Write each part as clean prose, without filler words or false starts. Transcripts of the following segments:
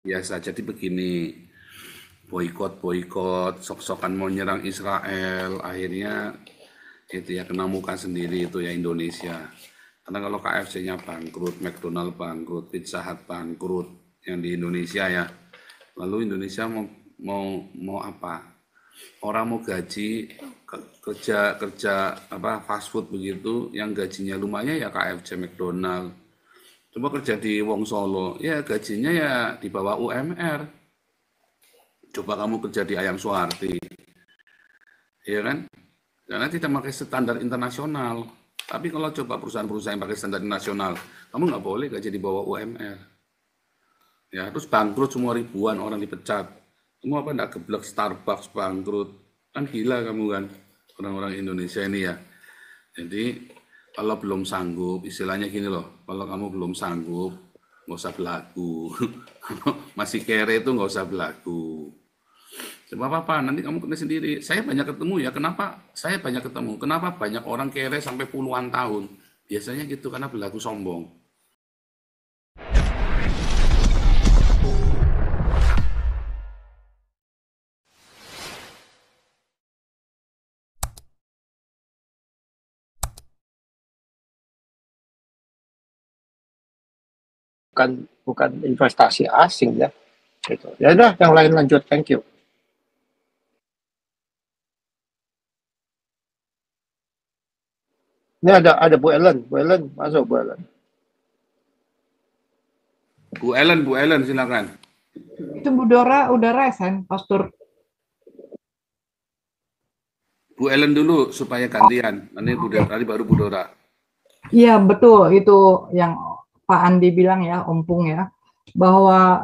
biasa. Jadi begini, boikot-boikot, sok-sokan mau nyerang Israel, akhirnya itu ya kena muka sendiri itu ya Indonesia. Karena kalau KFC-nya bangkrut, McDonald bangkrut, Pizza Hut bangkrut, yang di Indonesia ya. Lalu Indonesia mau apa? Orang mau gaji kerja kerja apa fast food begitu, yang gajinya lumayan ya KFC, McDonald. Coba kerja di Wong Solo, ya gajinya ya di bawah UMR. Coba kamu kerja di Ayam Suwarti, ya kan? Karena tidak pakai standar internasional. Tapi kalau coba perusahaan-perusahaan yang pakai standar nasional, kamu nggak boleh gaji di bawah UMR. Ya, terus bangkrut semua ribuan orang dipecat. Kamu apa enggak geblek Starbucks bangkrut? Kan gila kamu kan, orang-orang Indonesia ini ya. Jadi kalau belum sanggup, istilahnya gini loh, kalau kamu belum sanggup, nggak usah belagu. Kalau masih kere itu nggak usah belagu. Coba apa, nanti kamu kena sendiri. Saya banyak ketemu ya, kenapa saya banyak ketemu? Kenapa banyak orang kere sampai puluhan tahun? Biasanya gitu, karena belagu sombong. bukan bukan investasi asing ya. Gitu. Ya udah, yang lain lanjut. Thank you. Ini ada Bu Ellen masuk Bu Ellen. Bu Ellen silakan. Itu Bu Dora udah resign, Pastor. Bu Ellen dulu supaya gantian. Nanti baru Bu Dora. Iya betul, itu yang Pak Andi bilang ya, Ompung ya, bahwa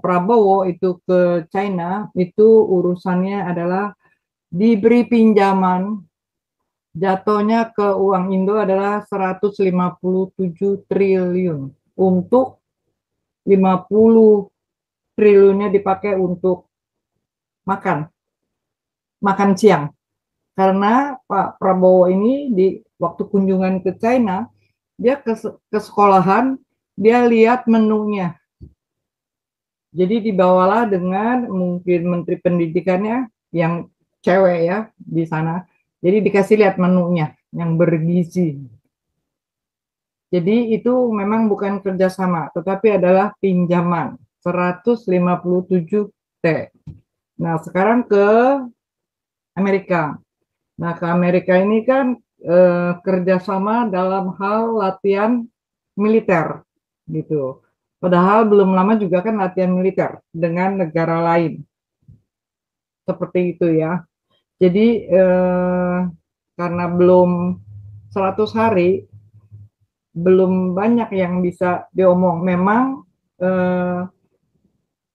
Prabowo itu ke China itu urusannya adalah diberi pinjaman, jatuhnya ke uang Indo adalah 157 triliun untuk 50 triliunnya dipakai untuk makan siang. Karena Pak Prabowo ini di waktu kunjungan ke China, dia ke sekolahan, dia lihat menunya. Jadi dibawalah dengan mungkin menteri pendidikannya yang cewek ya di sana. Jadi dikasih lihat menunya yang bergizi. Jadi itu memang bukan kerjasama, tetapi adalah pinjaman 157 T. Nah sekarang ke Amerika. Nah ke Amerika ini kan kerjasama dalam hal latihan militer gitu. Padahal belum lama juga kan latihan militer dengan negara lain. Seperti itu ya. Jadi karena belum 100 hari, belum banyak yang bisa diomong. Memang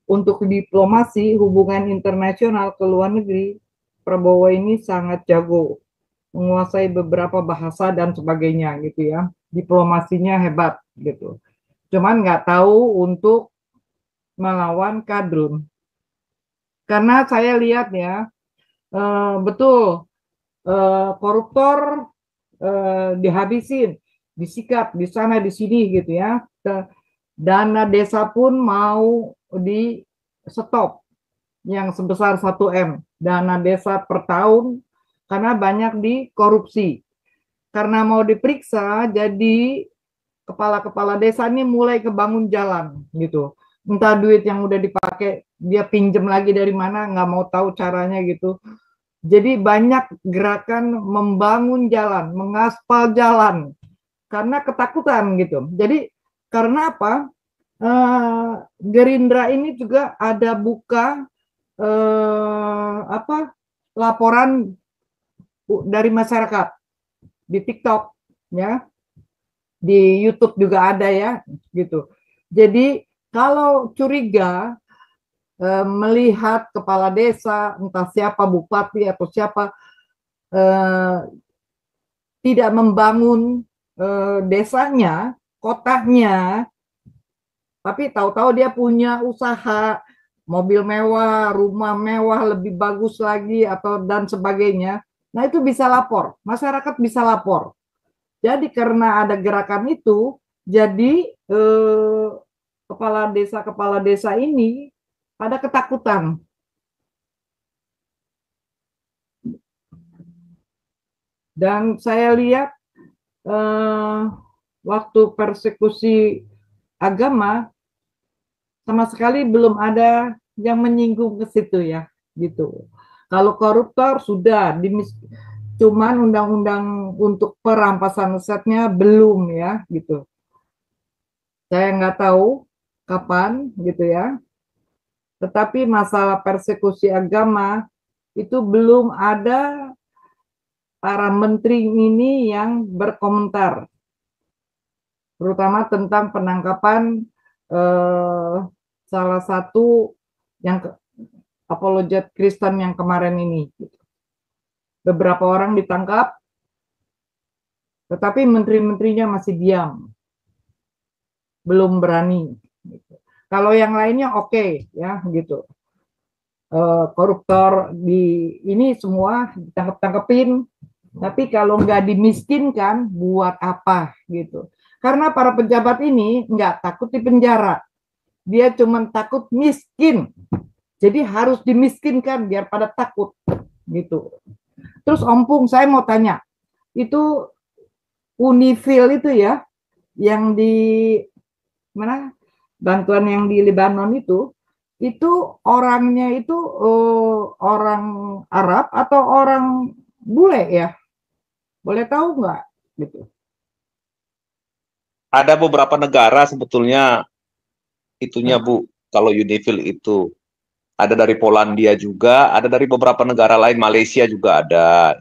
untuk diplomasi hubungan internasional ke luar negeri, Prabowo ini sangat jago, menguasai beberapa bahasa dan sebagainya gitu ya. Diplomasinya hebat gitu. Cuman nggak tahu untuk melawan kadrun. Karena saya lihat ya, betul koruptor dihabisin, disikat di sana di sini gitu ya. Dana desa pun mau di stop yang sebesar 1 M dana desa per tahun karena banyak dikorupsi. Karena mau diperiksa, jadi kepala-kepala desa ini mulai kebangun jalan gitu. Entah duit yang udah dipakai dia pinjem lagi dari mana, nggak mau tahu caranya gitu. Jadi banyak gerakan membangun jalan, mengaspal jalan karena ketakutan gitu. Jadi karena apa? Gerindra ini juga ada buka laporan dari masyarakat di TikTok ya, di YouTube juga ada ya gitu. Jadi kalau curiga melihat kepala desa entah siapa bupati atau siapa tidak membangun desanya, kotanya, tapi tahu-tahu dia punya usaha, mobil mewah, rumah mewah lebih bagus lagi atau dan sebagainya. Nah, itu bisa lapor, masyarakat bisa lapor. Jadi karena ada gerakan itu, jadi kepala desa ini pada ketakutan. Dan saya lihat waktu persekusi agama sama sekali belum ada yang menyinggung ke situ ya, gitu. Kalau koruptor sudah cuman undang-undang untuk perampasan asetnya belum ya, gitu. Saya nggak tahu kapan gitu ya. Tetapi masalah persekusi agama itu belum ada para menteri ini yang berkomentar, terutama tentang penangkapan salah satu yang apologet Kristen yang kemarin ini. Beberapa orang ditangkap, tetapi menteri-menterinya masih diam, belum berani. Kalau yang lainnya oke, ya gitu. Koruptor di ini semua ditangkap-tangkepin, tapi kalau nggak dimiskinkan, buat apa gitu? Karena para pejabat ini nggak takut di penjara, dia cuma takut miskin. Jadi harus dimiskinkan biar pada takut gitu. Terus Ompung, saya mau tanya, itu Unifil itu ya, yang di mana bantuan yang di Lebanon itu orangnya itu orang Arab atau orang bule ya? Boleh tahu nggak? Gitu. Ada beberapa negara sebetulnya itunya Bu, kalau Unifil itu ada dari Polandia juga, ada dari beberapa negara lain, Malaysia juga ada.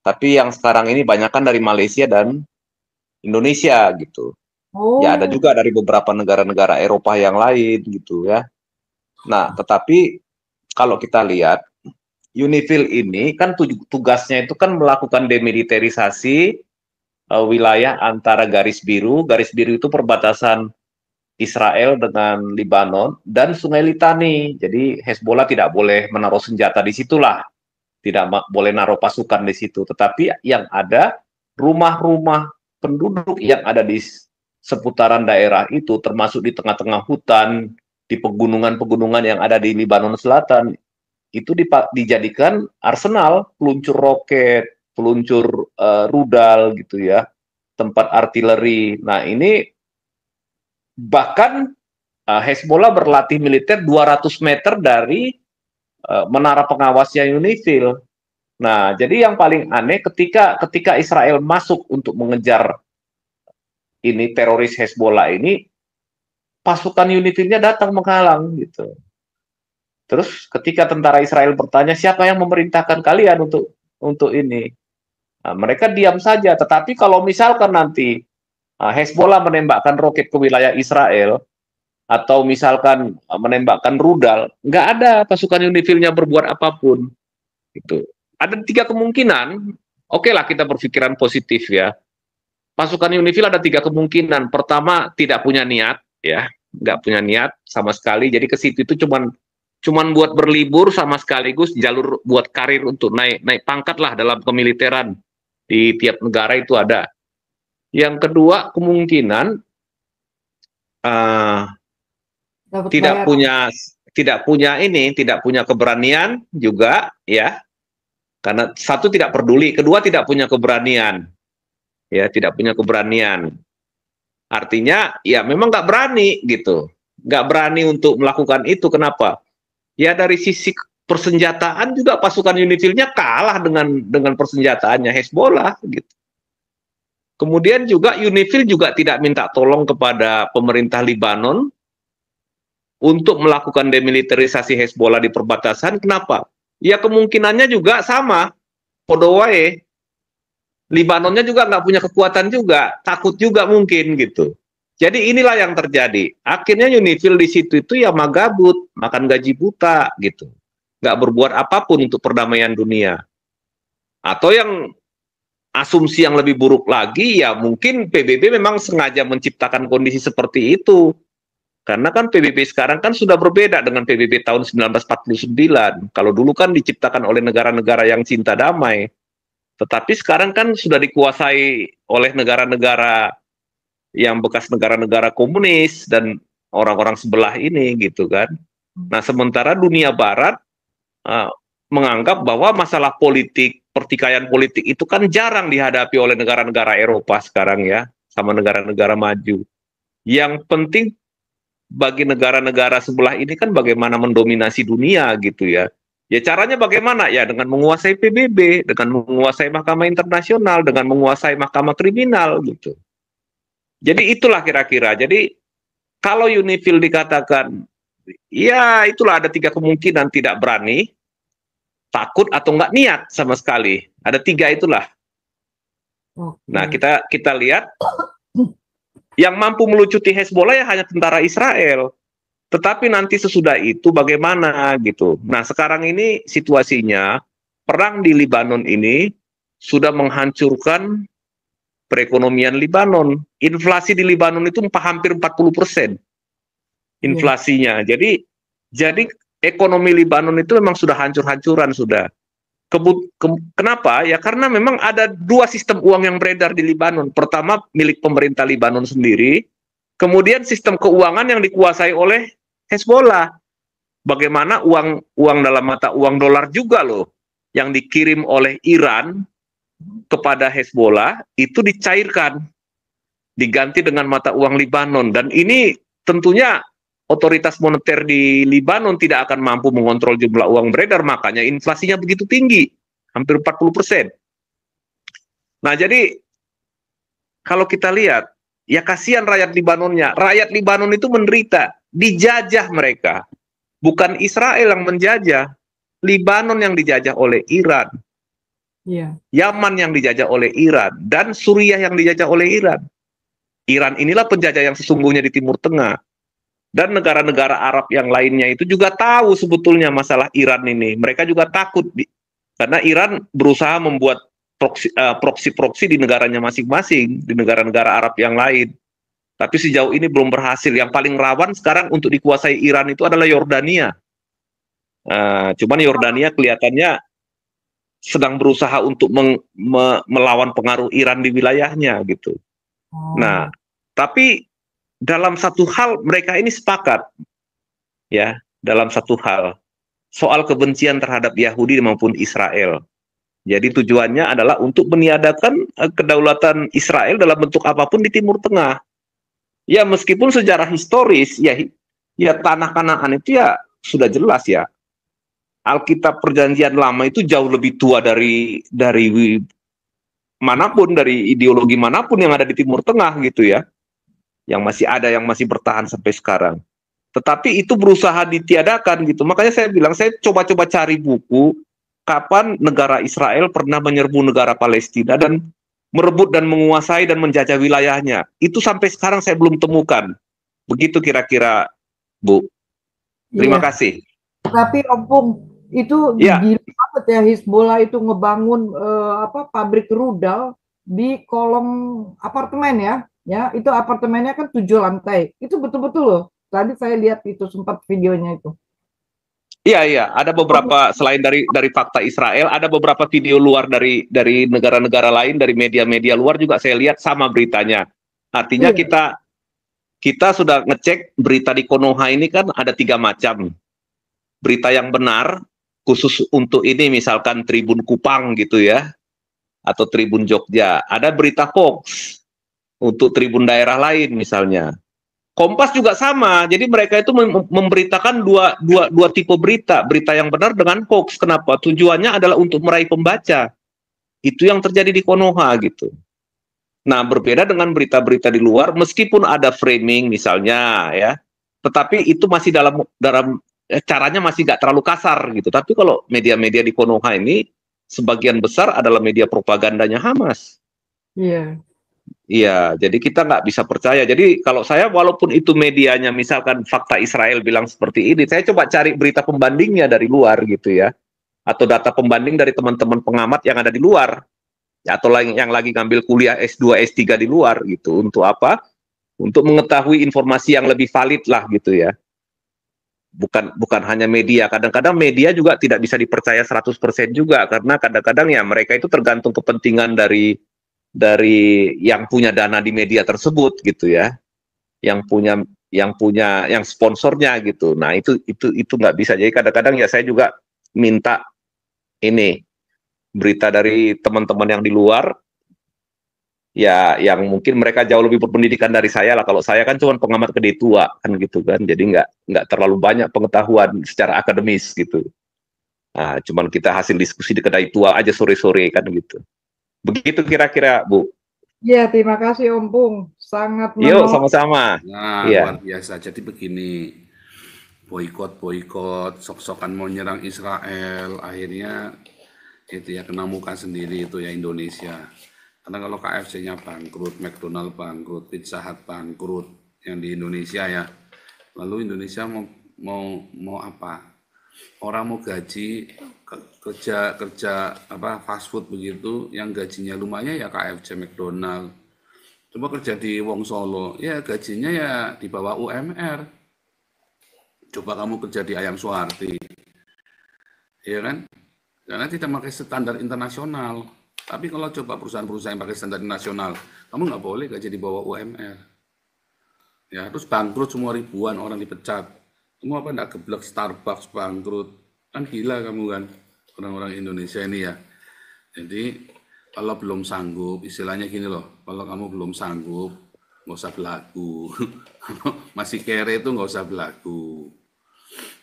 Tapi yang sekarang ini banyakkan dari Malaysia dan Indonesia gitu. Oh. Ya ada juga dari beberapa negara-negara Eropa yang lain gitu ya. Nah, tetapi kalau kita lihat Unifil ini kan tugasnya itu kan melakukan demilitarisasi wilayah antara garis biru itu perbatasan Israel dengan Lebanon dan Sungai Litani. Jadi Hezbollah tidak boleh menaruh senjata di situlah, tidak boleh naruh pasukan di situ. Tetapi yang ada rumah-rumah penduduk yang ada di seputaran daerah itu, termasuk di tengah-tengah hutan, di pegunungan-pegunungan yang ada di Lebanon Selatan, itu dijadikan arsenal, peluncur roket, peluncur rudal gitu ya, tempat artileri. Nah ini bahkan Hezbollah berlatih militer 200 meter dari menara pengawasnya Unifil. Nah, jadi yang paling aneh ketika Israel masuk untuk mengejar ini teroris Hezbollah ini, pasukan Unifilnya datang menghalang gitu. Terus ketika tentara Israel bertanya siapa yang memerintahkan kalian untuk ini, nah, mereka diam saja. Tetapi kalau misalkan nanti Hezbollah menembakkan roket ke wilayah Israel, atau misalkan menembakkan rudal, nggak ada pasukan Unifilnya berbuat apapun. Gitu. Ada 3 kemungkinan. Oke lah kita berpikiran positif ya. Pasukan Unifil ada 3 kemungkinan. Pertama, tidak punya niat, ya, nggak punya niat sama sekali. Jadi ke situ itu cuman buat berlibur sama sekaligus jalur buat karir untuk naik pangkat lah dalam kemiliteran di tiap negara itu ada. Yang kedua kemungkinan tidak punya keberanian juga ya, karena satu tidak peduli, kedua tidak punya keberanian ya, tidak punya keberanian, artinya ya memang nggak berani gitu, nggak berani untuk melakukan itu. Kenapa? Ya dari sisi persenjataan juga pasukan Unifilnya kalah dengan persenjataannya Hezbollah gitu. Kemudian juga Unifil juga tidak minta tolong kepada pemerintah Lebanon untuk melakukan demilitarisasi Hezbollah di perbatasan. Kenapa? Ya kemungkinannya juga sama, podo wae. Lebanonnya juga nggak punya kekuatan juga, takut juga mungkin gitu. Jadi inilah yang terjadi. Akhirnya Unifil di situ itu ya magabut, makan gaji buta gitu, nggak berbuat apapun untuk perdamaian dunia. Atau yang asumsi yang lebih buruk lagi, ya mungkin PBB memang sengaja menciptakan kondisi seperti itu. Karena kan PBB sekarang kan sudah berbeda dengan PBB tahun 1949. Kalau dulu kan diciptakan oleh negara-negara yang cinta damai. Tetapi sekarang kan sudah dikuasai oleh negara-negara yang bekas negara-negara komunis, dan orang-orang sebelah ini gitu kan. Nah, sementara dunia barat uh, menganggap bahwa masalah politik, pertikaian politik itu kan jarang dihadapi oleh negara-negara Eropa sekarang ya, sama negara-negara maju. Yang penting bagi negara-negara sebelah ini kan bagaimana mendominasi dunia gitu ya. Ya caranya bagaimana? Ya dengan menguasai PBB, dengan menguasai Mahkamah Internasional, dengan menguasai Mahkamah Kriminal gitu. Jadi itulah kira-kira. Jadi kalau UNIFIL dikatakan, ya itulah ada 3 kemungkinan: tidak berani, takut, atau nggak niat sama sekali. Ada 3 itulah. Nah, kita lihat yang mampu melucuti Hezbollah ya hanya tentara Israel. Tetapi nanti sesudah itu bagaimana gitu. Nah, sekarang ini situasinya perang di Libanon ini sudah menghancurkan perekonomian Libanon. Inflasi di Libanon itu hampir 40% inflasinya. Jadi ekonomi Libanon itu memang sudah hancur-hancuran sudah. Kenapa? Ya karena memang ada 2 sistem uang yang beredar di Libanon. Pertama milik pemerintah Libanon sendiri, kemudian sistem keuangan yang dikuasai oleh Hezbollah. Bagaimana uang dalam mata uang dolar juga loh yang dikirim oleh Iran kepada Hezbollah itu dicairkan, diganti dengan mata uang Libanon, dan ini tentunya otoritas moneter di Libanon tidak akan mampu mengontrol jumlah uang beredar, makanya inflasinya begitu tinggi, hampir 40%. Nah, jadi kalau kita lihat, ya kasihan rakyat Libanonnya. Rakyat Libanon itu menderita, dijajah mereka. Bukan Israel yang menjajah, Libanon yang dijajah oleh Iran. Yaman yang dijajah oleh Iran, dan Suriah yang dijajah oleh Iran. Iran inilah penjajah yang sesungguhnya di Timur Tengah. Dan negara-negara Arab yang lainnya itu juga tahu sebetulnya masalah Iran ini. Mereka juga takut, karena Iran berusaha membuat proksi-proksi di negaranya masing-masing, di negara-negara Arab yang lain. Tapi sejauh ini belum berhasil. Yang paling rawan sekarang untuk dikuasai Iran itu adalah Yordania. Cuman Yordania kelihatannya sedang berusaha untuk melawan pengaruh Iran di wilayahnya gitu. Nah, tapi dalam satu hal mereka ini sepakat, ya, dalam satu hal, soal kebencian terhadap Yahudi maupun Israel. Jadi tujuannya adalah untuk meniadakan kedaulatan Israel dalam bentuk apapun di Timur Tengah. Ya meskipun sejarah historis ya tanah Kanaan itu ya sudah jelas ya. Alkitab Perjanjian Lama itu jauh lebih tua dari manapun, dari ideologi manapun yang ada di Timur Tengah gitu ya. Yang masih ada, yang masih bertahan sampai sekarang. Tetapi itu berusaha ditiadakan gitu. Makanya saya bilang, saya coba-coba cari buku kapan negara Israel pernah menyerbu negara Palestina dan merebut dan menguasai dan menjajah wilayahnya. Itu sampai sekarang saya belum temukan. Begitu kira-kira, Bu. Terima kasih. Tapi Opung, itu gila banget ya Hizbullah itu ngebangun pabrik rudal di kolong apartemen ya. Ya, itu apartemennya kan 7 lantai. Itu betul-betul loh. Tadi saya lihat itu sempat videonya itu. Iya, ada beberapa selain dari fakta Israel, ada beberapa video luar dari negara-negara lain, dari media-media luar juga saya lihat sama beritanya. Artinya kita sudah ngecek berita di Konoha ini kan ada 3 macam. Berita yang benar khusus untuk ini misalkan Tribun Kupang gitu ya, atau Tribun Jogja. Ada berita hoax untuk tribun daerah lain misalnya. Kompas juga sama, jadi mereka itu memberitakan dua tipe berita yang benar dengan hoax. Kenapa? Tujuannya adalah untuk meraih pembaca. Itu yang terjadi di Konoha gitu. Nah, berbeda dengan berita-berita di luar, meskipun ada framing misalnya ya, tetapi itu masih dalam caranya masih nggak terlalu kasar gitu. Tapi kalau media-media di Konoha ini sebagian besar adalah media propagandanya Hamas. Iya, jadi kita nggak bisa percaya. Jadi kalau saya, walaupun itu medianya misalkan fakta Israel bilang seperti ini, saya coba cari berita pembandingnya dari luar gitu ya, atau data pembanding dari teman-teman pengamat yang ada di luar, ya, atau yang lagi ngambil kuliah S2, S3 di luar gitu. Untuk apa? Untuk mengetahui informasi yang lebih valid lah gitu ya. Bukan hanya media. Kadang-kadang media juga tidak bisa dipercaya 100% juga, karena kadang-kadang ya mereka itu tergantung kepentingan dari yang punya dana di media tersebut gitu ya, yang punya yang sponsornya gitu. Nah, itu nggak bisa. Jadi kadang-kadang ya saya juga minta ini berita dari teman-teman yang di luar, ya yang mungkin mereka jauh lebih berpendidikan dari saya lah. Kalau saya kan cuma pengamat kedai tua kan gitu kan, jadi nggak terlalu banyak pengetahuan secara akademis gitu. Nah, cuman kita hasil diskusi di kedai tua aja sore-sore kan gitu. Begitu kira-kira, Bu. Iya, terima kasih Om Pung. Sangat Yuk menolong. sama-sama. Nah, Iya. luar biasa. Jadi begini, boikot, sok-sokan mau nyerang Israel, akhirnya itu ya kena muka sendiri itu ya Indonesia. Karena kalau KFC-nya bangkrut, McDonald bangkrut, Pizza Hut bangkrut yang di Indonesia ya. Lalu Indonesia mau apa? Orang mau gaji kerja apa fast food begitu, yang gajinya lumayan ya KFC, McDonald. Coba kerja di Wong Solo, ya gajinya ya di bawah UMR. Coba kamu kerja di Ayam Suwarti, ya kan? Karena tidak pakai standar internasional. Tapi kalau coba perusahaan-perusahaan yang pakai standar nasional, kamu nggak boleh gaji di bawah UMR. Ya, terus bangkrut semua, ribuan orang dipecat. Semua apa enggak geblek, Starbucks bangkrut. Kan gila kamu kan, orang-orang Indonesia ini ya. Jadi kalau belum sanggup, istilahnya gini loh, kalau kamu belum sanggup, nggak usah belagu. Masih kere itu nggak usah belagu.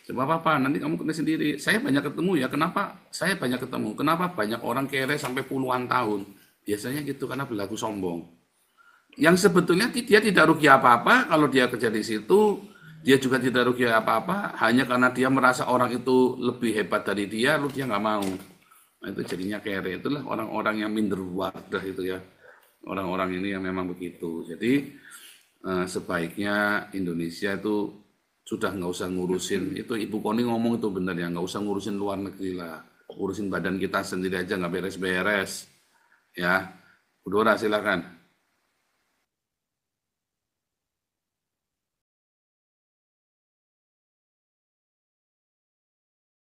Coba apa, nanti kamu kena sendiri. Saya banyak ketemu ya, kenapa saya banyak ketemu? Kenapa banyak orang kere sampai puluhan tahun? Biasanya gitu, karena belagu sombong. Yang sebetulnya dia tidak rugi apa-apa kalau dia kerja di situ, dia juga tidak rugi apa-apa, hanya karena dia merasa orang itu lebih hebat dari dia, lalu dia nggak mau. Nah, itu jadinya kere. Itulah orang-orang yang minder wadah itu ya. Orang-orang ini yang memang begitu. Jadi sebaiknya Indonesia itu sudah nggak usah ngurusin. Itu Ibu Koni ngomong itu benar ya, nggak usah ngurusin luar negeri lah. Urusin badan kita sendiri aja nggak beres-beres. Ya, Bu Dora silakan.